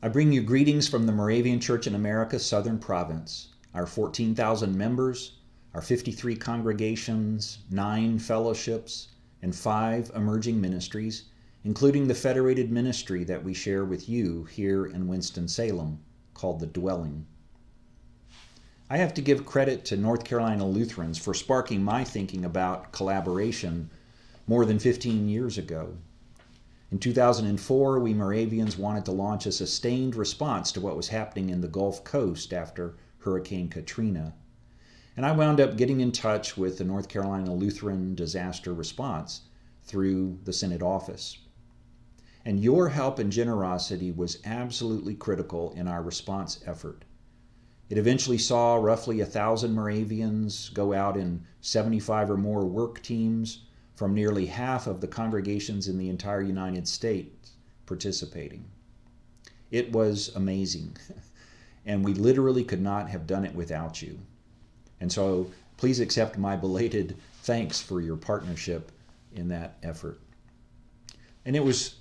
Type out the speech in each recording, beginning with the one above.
I bring you greetings from the Moravian Church in America, Southern Province. Our 14,000 members, our 53 congregations, 9 fellowships, and 5 emerging ministries, including the federated ministry that we share with you here in Winston-Salem, called The Dwelling. I have to give credit to North Carolina Lutherans for sparking my thinking about collaboration more than 15 years ago. In 2004, we Moravians wanted to launch a sustained response to what was happening in the Gulf Coast after Hurricane Katrina. And I wound up getting in touch with the North Carolina Lutheran Disaster Response through the Synod office. And your help and generosity was absolutely critical in our response effort. It eventually saw roughly 1,000 Moravians go out in 75 or more work teams from nearly half of the congregations in the entire United States participating. It was amazing, and we literally could not have done it without you. And so please accept my belated thanks for your partnership in that effort. And it was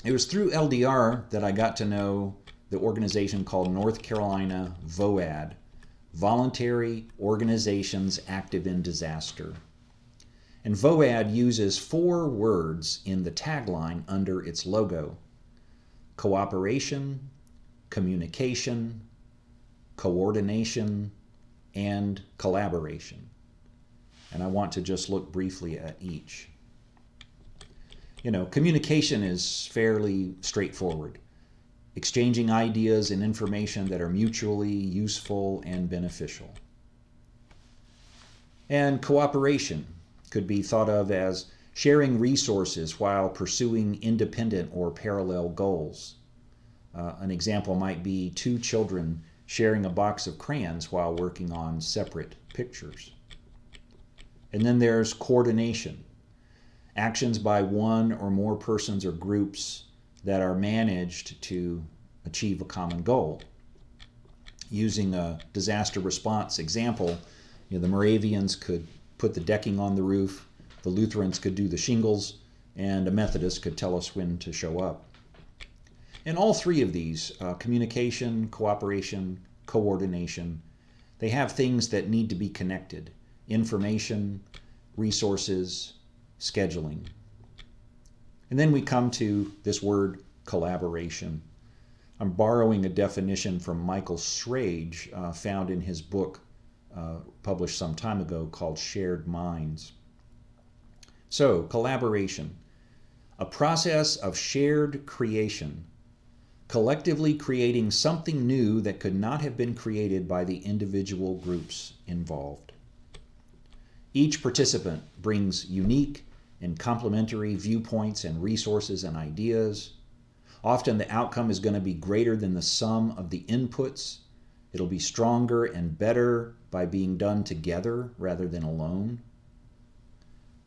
through LDR that I got to know the organization called North Carolina VOAD, Voluntary Organizations Active in Disaster. And VOAD uses 4 words in the tagline under its logo: cooperation, communication, coordination, and collaboration. And I want to just look briefly at each. Communication is fairly straightforward. Exchanging ideas and information that are mutually useful and beneficial. And cooperation could be thought of as sharing resources while pursuing independent or parallel goals. An example might be 2 children sharing a box of crayons while working on separate pictures. And then there's coordination. Actions by one or more persons or groups that are managed to achieve a common goal. Using a disaster response example, the Moravians could put the decking on the roof, the Lutherans could do the shingles, and a Methodist could tell us when to show up. And all 3 of these, communication, cooperation, coordination, they have things that need to be connected: information, resources, scheduling. And then we come to this word collaboration. I'm borrowing a definition from Michael Schrage, found in his book published some time ago called Shared Minds. So, collaboration, a process of shared creation, collectively creating something new that could not have been created by the individual groups involved. Each participant brings unique and complementary viewpoints and resources and ideas. Often the outcome is going to be greater than the sum of the inputs. It'll be stronger and better by being done together rather than alone.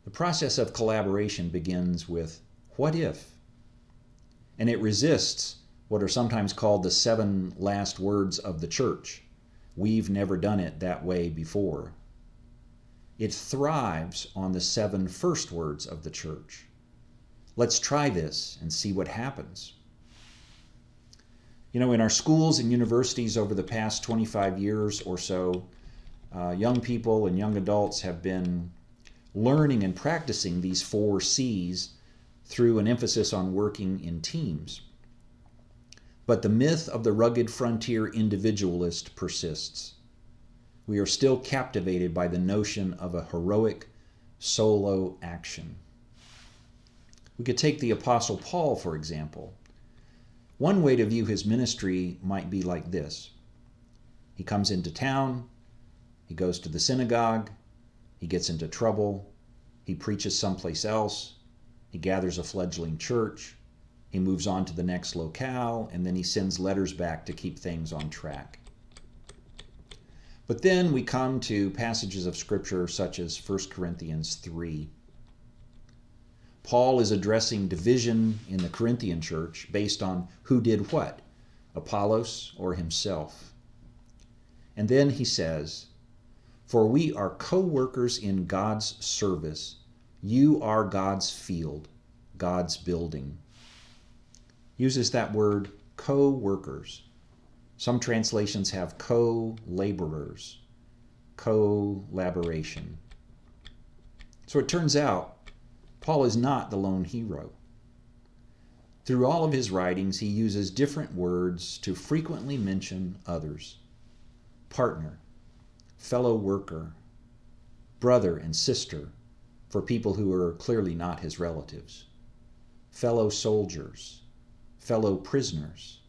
The process of collaboration begins with what if? And it resists what are sometimes called the 7 last words of the church. We've never done it that way before. It thrives on the 7 first words of the church. Let's try this and see what happens. In our schools and universities over the past 25 years or so, young people and young adults have been learning and practicing these 4 C's through an emphasis on working in teams. But the myth of the rugged frontier individualist persists. We are still captivated by the notion of a heroic solo action. We could take the Apostle Paul, for example. One way to view his ministry might be like this. He comes into town, he goes to the synagogue, he gets into trouble, he preaches someplace else, he gathers a fledgling church, he moves on to the next locale, and then he sends letters back to keep things on track. But then we come to passages of Scripture such as 1 Corinthians 3. Paul is addressing division in the Corinthian church based on who did what, Apollos or himself. And then he says, "For we are co-workers in God's service. You are God's field, God's building." Uses that word co-workers. Some translations have co-laborers, collaboration. So it turns out Paul is not the lone hero. Through all of his writings, he uses different words to frequently mention others. Partner, fellow worker, brother and sister for people who are clearly not his relatives, fellow soldiers, fellow prisoners,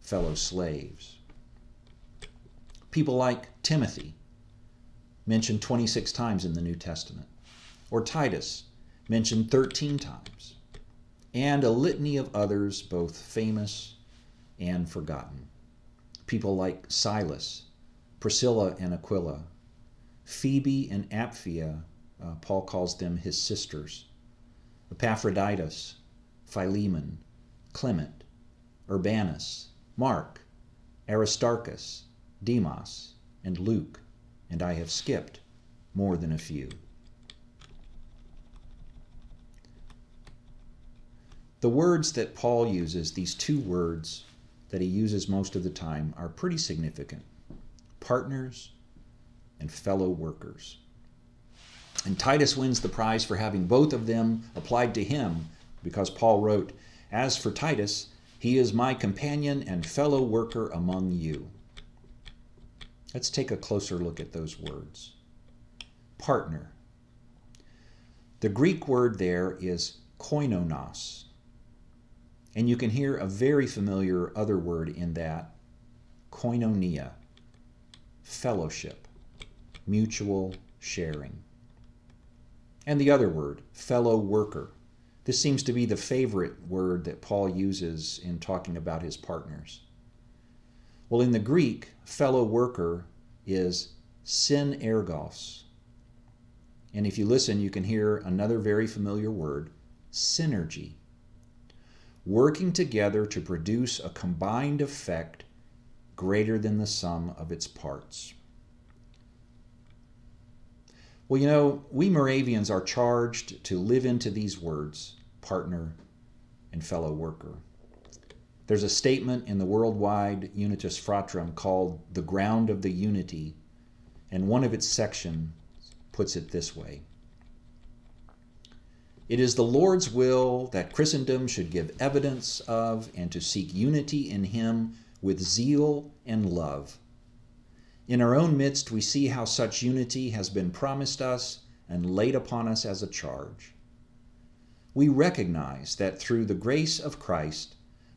fellow slaves. People like Timothy, mentioned 26 times in the New Testament, or Titus, mentioned 13 times, and a litany of others, both famous and forgotten. People like Silas, Priscilla and Aquila, Phoebe and Apphia, Paul calls them his sisters, Epaphroditus, Philemon, Clement, Urbanus, Mark, Aristarchus, Demas, and Luke, and I have skipped more than a few. The words that Paul uses, these two words that he uses most of the time, are pretty significant. Partners and fellow workers. And Titus wins the prize for having both of them applied to him because Paul wrote, "As for Titus, he is my companion and fellow worker among you." Let's take a closer look at those words. Partner. The Greek word there is koinonos. And you can hear a very familiar other word in that, koinonia, fellowship, mutual sharing. And the other word, fellow worker. This seems to be the favorite word that Paul uses in talking about his partners. Well, in the Greek, fellow worker is synergos. And if you listen, you can hear another very familiar word, synergy. Working together to produce a combined effect greater than the sum of its parts. Well, you know, we Moravians are charged to live into these words, partner and fellow worker. There's a statement in the worldwide Unitas Fratrum called The Ground of the Unity, and one of its sections puts it this way. It is the Lord's will that Christendom should give evidence of and to seek unity in Him with zeal and love. In our own midst, we see how such unity has been promised us and laid upon us as a charge. We recognize that through the grace of Christ,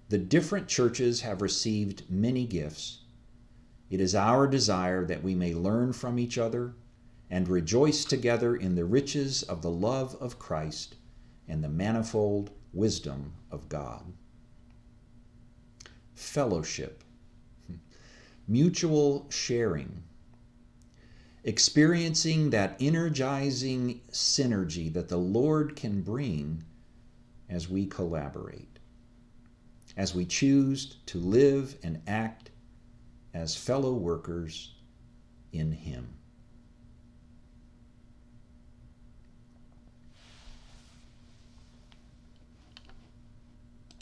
the different churches have received many gifts. It is our desire that we may learn from each other and rejoice together in the riches of the love of Christ and the manifold wisdom of God. Fellowship, mutual sharing, experiencing that energizing synergy that the Lord can bring as we collaborate, as we choose to live and act as fellow workers in Him.